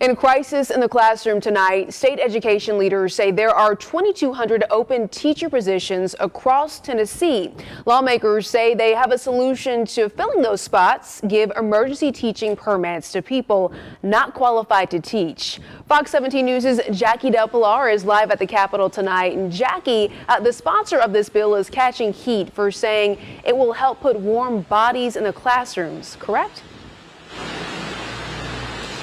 In crisis in the classroom tonight, state education leaders say there are 2,200 open teacher positions across Tennessee. Lawmakers say they have a solution to filling those spots: give emergency teaching permits to people not qualified to teach. Fox 17 News' Jackie Del Pilar is live at the Capitol tonight. And Jackie, the sponsor of this bill is catching heat for saying it will help put warm bodies in the classrooms, correct?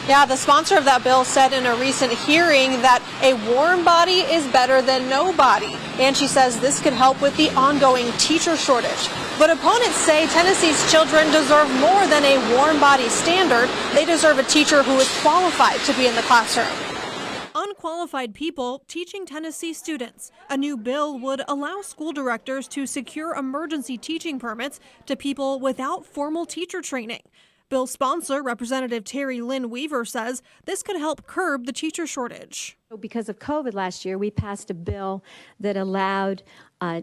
Yeah, the sponsor of that bill said in a recent hearing that a warm body is better than no body. And she says this could help with the ongoing teacher shortage. But opponents say Tennessee's children deserve more than a warm body standard. They deserve a teacher who is qualified to be in the classroom. Unqualified people teaching Tennessee students. A new bill would allow school directors to secure emergency teaching permits to people without formal teacher training. Bill sponsor, Representative Terry Lynn Weaver, says this could help curb the teacher shortage. Because of COVID last year, we passed a bill that allowed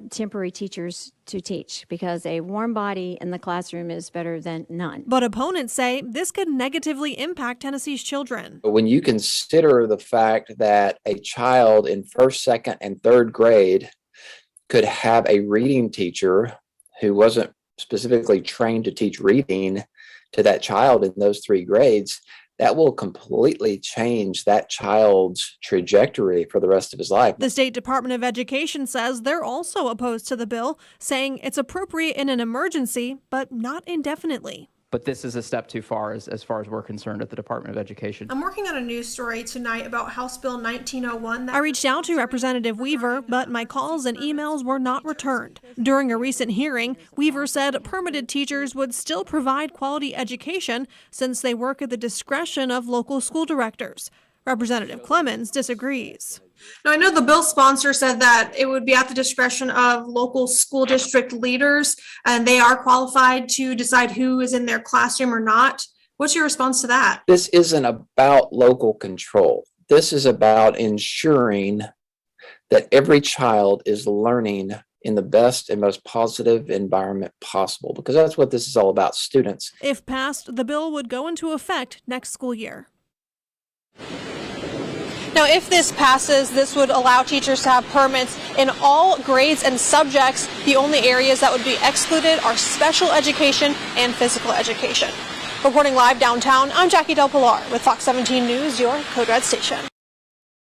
temporary teachers to teach because a warm body in the classroom is better than none. But opponents say this could negatively impact Tennessee's children. When you consider the fact that a child in first, second, and third grade could have a reading teacher who wasn't specifically trained to teach reading to that child in those three grades, that will completely change that child's trajectory for the rest of his life. The State Department of Education says they're also opposed to the bill, saying it's appropriate in an emergency, but not indefinitely. But this is a step too far as far as we're concerned at the Department of Education. I'm working on a news story tonight about House Bill 1901. I reached out to Representative Weaver, but my calls and emails were not returned. During a recent hearing, Weaver said permitted teachers would still provide quality education since they work at the discretion of local school directors. Representative Clemens disagrees. Now, I know the bill sponsor said that it would be at the discretion of local school district leaders, and they are qualified to decide who is in their classroom or not. What's your response to that? This isn't about local control. This is about ensuring that every child is learning in the best and most positive environment possible, because that's what this is all about, students. If passed, the bill would go into effect next school year. Now, if this passes, this would allow teachers to have permits in all grades and subjects. The only areas that would be excluded are special education and physical education. Reporting live downtown, I'm Jackie Del Pilar with Fox 17 News, your Code Red station.